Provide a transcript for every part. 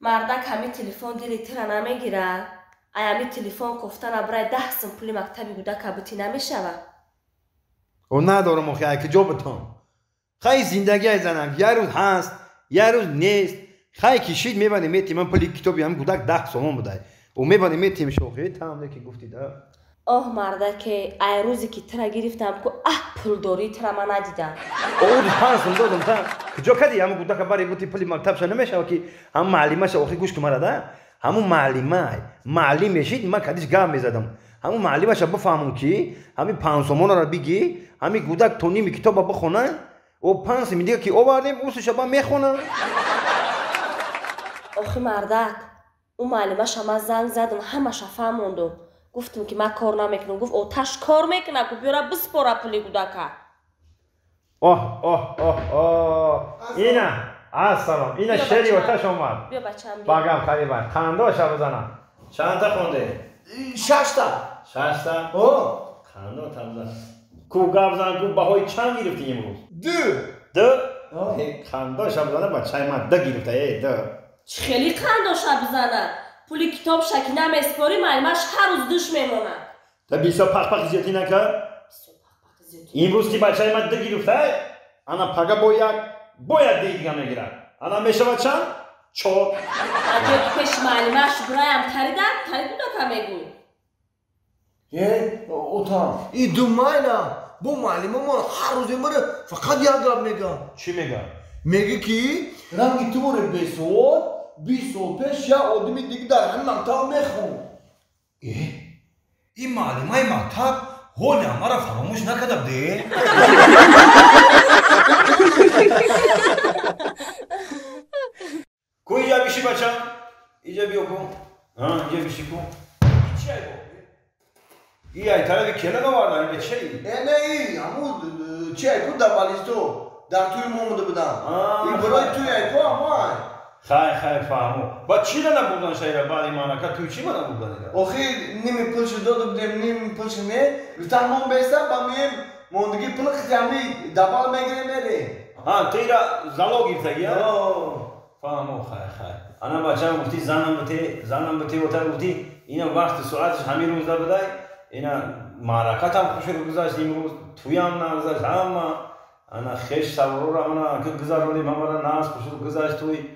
مردک همین تلفن دیلیت را نمیگیره. همین تلفن گفتن برای 10 سم پول مکتبی بوده کبوتی نمیشوه. او ندارم آخه که جا بتون. خیلی زندگی زنم یه روز هست یه روز نیست. خیلی کشید میبنی میتی من پولی کتابی هم گودک 10 سوم بوده. او میبنی میتی میشوخه تمام که گفتی ده. آه مردک ای روزی که ترا گرفتم که پول داری ترا من ندیدم. او 5 سوم دادم تا کجا کدی هم گودک برای بوتی پولی مکتبش نمیشه که هم معلمش آخه گوش که مرده. همون معلم میشید من کدیش گام میزدم. همون معلمش بفهمون که همین 5 سوم را بگی همین گودک تونی می کتاب بخونه او 5 سوم دیگه که آوردیم او شب میخونه. آخه مردک اون معلمش هم زنگ زدم همش فهموندم. گفتم که من کار نمیکنم. گفت آتش کار میکنه که بیاره بسپاره پولی گودکه. اینا السلام اینا شری آتش اومد. بیا بچه‌م بیا. بگم خریبر خنداش بزنم. چند تا خونده؟ 6 تا. 6 تا؟ او خندا تمام. کو گابزن کو بهای چند گرفتی امروز؟ 2 خنداش بزنه بچه من 2 گرفته 2. خیلی خنداش بزنه. پولی کتاب شکی نمیسپاری معلمش هر روز دوش میمونه. تا 20 پخ زیادی نکرد؟ امروز که بچه من 2 گرفته انا پگه باید دیگه میگیرم. انا میشه چند؟ 4. اگه پیش معلمش برایم خرید بوده که میگوی. یه اوتا این دو ماینا با معلم ما هر روز میره فقط یک گپ میگه. چی میگه؟ میگه که رنگ تو رو بسود 25 یا آدمی دیگه در همین مکتب میخون. این معلمای مکتب حال ما را فراموش نکرده بده. کوی اینجا بیشی بچه؟ اینجا بیو کن. اینجا بیشی کن. چی ای با؟ این ای طرف کلن آوردن اینجا چی ای؟ نه ای همون چی ای کن در بالیستو در توی مومده بودم. این برای توی ای کن همون. خیلی فهمو. با چی نبودن شهر بعد ایمانه که توی چی نبودن اینا؟ آخه نیمی پولش داده بودیم نیمی پولش نه. لطفاً من بیستم با میم موندگی پول خیلی دبال میگیره میره. تیرا زلو گرفته یا؟ فهمو خیلی. انا بچه گفتی زنم بته و تر گفتی اینا وقت ساعتش همین روز بده. اینا معرکت هم خوش رو گذاشت امروز توی هم نگذاشت همه انا خیش سوارو را انا که گذارولی مامرا ناز خوش رو گذاشت توی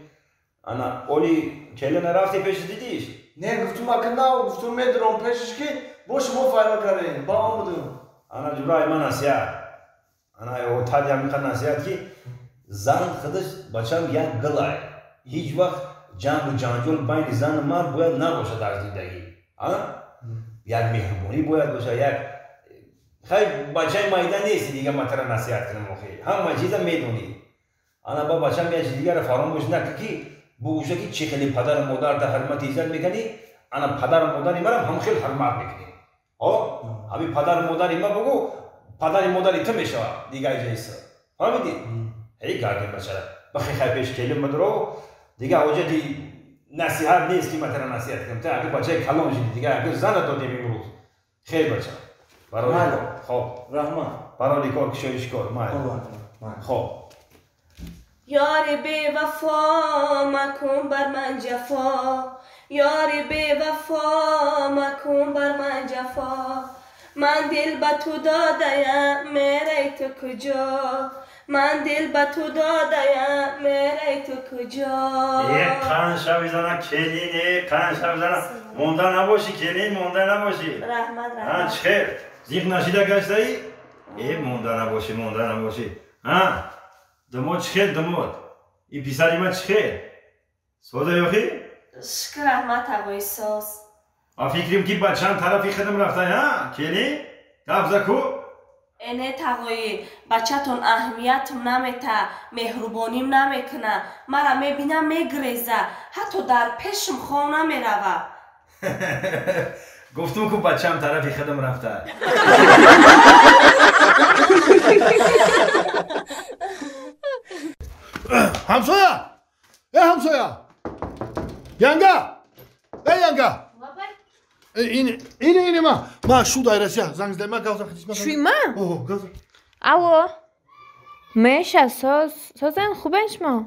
انا اولی کلی نرفتی پیش دیدیش؟ نه گفتم اکنده گفتم میدرم پیشش که باش ما فایده کردیم با هم بودم. انا جورای من نصیحت انا او تادی هم میخواد نصیحت که زن خودش بچم یک گلای هیچ وقت جنگ و جنجال بین زن و مرد باید نباشه در زندگی. یک مهربونی باید باشه یک خیلی بچه مایده نیستی دیگه من ترا نصیحت کنم خیلی همه چیزا میدونی. انا با بچم یه چیز دیگه را فراموش نکنی بوشه که چه خیلی پدر و مادر تا حرمت عزت میکنی انا پدر و مادری مرا هم خیلی حرمت میکنی. همین پدر و مادری ما بگو پدر و مادری تو میشه دیگه جیسا فهمیدی؟ هی گردی بچه بخی خیلی پیش کلیم مدرو دیگه اوجدی نصیحت نیست که من ترا نصیحت کنم. تا اگه بچه کلام شدی دیگه اگه زن دادیم امروز خیلی بچه برای خب رحمان برای کار کشایش کار خب یاری بی وفا مکن بر من جفا یاری بی وفا مکن بر من جفا من دل به تو دادیم میری تو کجا من دل به تو دادیم میری تو کجا. قند شوی زنه کلینه قند شوی زنه مونده نباشی کلین مونده نباشی رحمت چخیر زیغ نشیده گشته ای مونده نباشی دمود چخیر دمود این پیسری من چخیر سوده یاخی؟ شکر رحمت هوای ساز فکریم که بچه طرفی خدم رفته کلین گفزه کو؟ اینه تقایی بچه تون اهمیتم نمیته مهربانیم نمیکنه مرا میبینم میگریزه حتی در پیشم خانه میروه. گفتم که بچه هم طرفی خدم رفته. همسایه ینگه اینه ما شو دایرسیه زنگ زدم گازم خدیش شوی ما اوه میشه سازن خوبه شما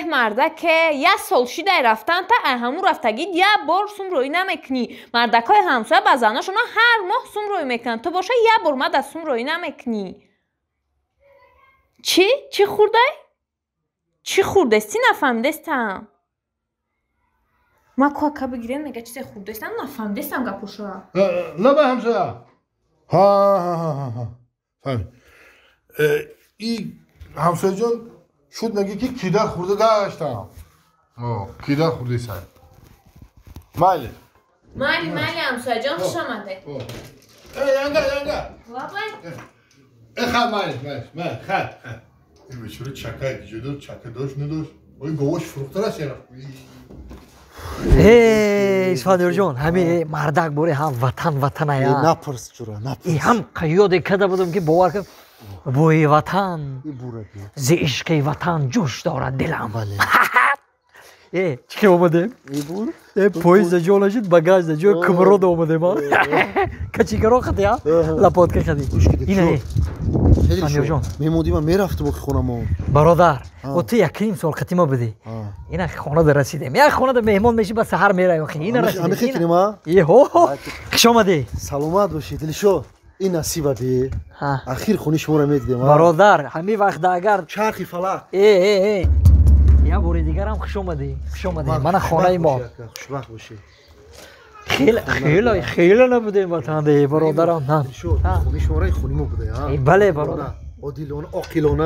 مرده یه سال شده رفتن تا همون رفتگی یه بار سومروی نمیکنی. مردکای همسایه با زناشون هر ماه سومروی میکنن، تو باشه یه بار مد سومروی نمیکنی. چی خورده؟ چی خورده استی نفهمیدستم. ما کوکا بگیریم نگه چیز خورده استم نفهمیدستم گپوشا. نه به همسایه. ها فهمی. این همسایه جان شد نگه که کیده خورده داشتم. کیده خورده سر. مالی همسایه جان خوش آمده. ینگه. بابا. خد مالی خد. این بچه چکه دیگه داشت چکه داشت نداشت. این گوش فروخته رست یه اسفندیار جان همین مردک بوری هم وطن ایا نپرس چرا ای هم قیاد کده بودم که باور کن بوی وطن ز عشق وطن جوش دارد دلم چی اومده پویز جولا شد باگاج جو کمرود اومده ما کچی کرو خدیا لپات که خدی اینه اسفندیار جان میمودی من میرفتم با خونم برادر و تو یکیم سال خطیما بده اینا خونه در رسیدیم یک خونه در مهمان میشی بس هر میره اخی اینا رسیدیم همه خیلی ما یهو خوش آمدی سلامت باشی دلشو این نصیب دی اخیر خونی شما رو میدیدم برادر همین وقت اگر چرخی فلک ای یا بوری دیگر هم خوش آمدی من خانه ما خوشبخت باشی خیلی نبودیم وطن دی برادرم نه خونی شما رو خونیمو بوده ها بله برادر عادلانه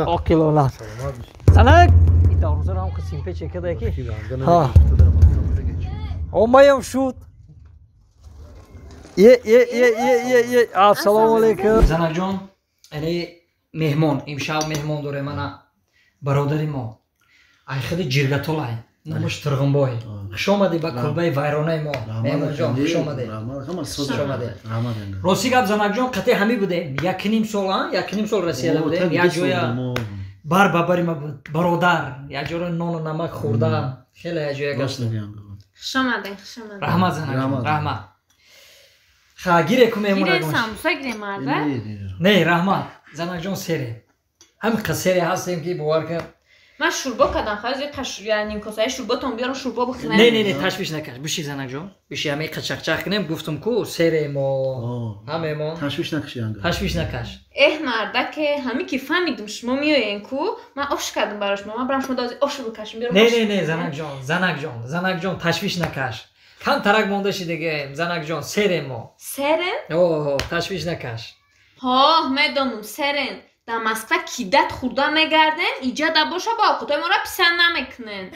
عاقلانه سلام این داروزه رو هم که سیمپه چکه ده که ها اومایم شد یه السلام علیکم زنک جان یعنی مهمان امشب مهمان داره من برادری ما ای خیلی جرگتول ای نمش ترغنبای خوش آمدی با کلبه ویرانه ما مهمان جان خوش آمدی راستی گپ زنک جان قطعی همی بوده یک نیم سال رسیده بوده یک جویا بر ما بود برادر یک جور نان و نمک خورده خیلی یک جویا گشتم خوش آمده رحمت زنک جان رحمت خاگیره که مهمونه گیره ساموسا گیره مرده نه رحمت زنک جان سیره هم قصیری هستیم که باور کن من شوربا کردم خواهد یه قشر نیم کاسه شوربا تون بیارم شوربا بخورم نه تشویش نکش بشی زنک جان بشی همه قچق کنیم گفتم کو سیره ما همه ما تشویش نکش مرده که همه که فهمیدم شما میایین کو من آش کردم براش من برام شما دازی آش بکشم بیارم نه زنک جان تشویش نکش کم ترک مونده شی دیگه زنک جان سیره ما اوه تشویش نکش ها مدامم سرن در مسقط کیدت خورده میگردن ایجا در باشه با آقوتای ما را پسند نمیکنن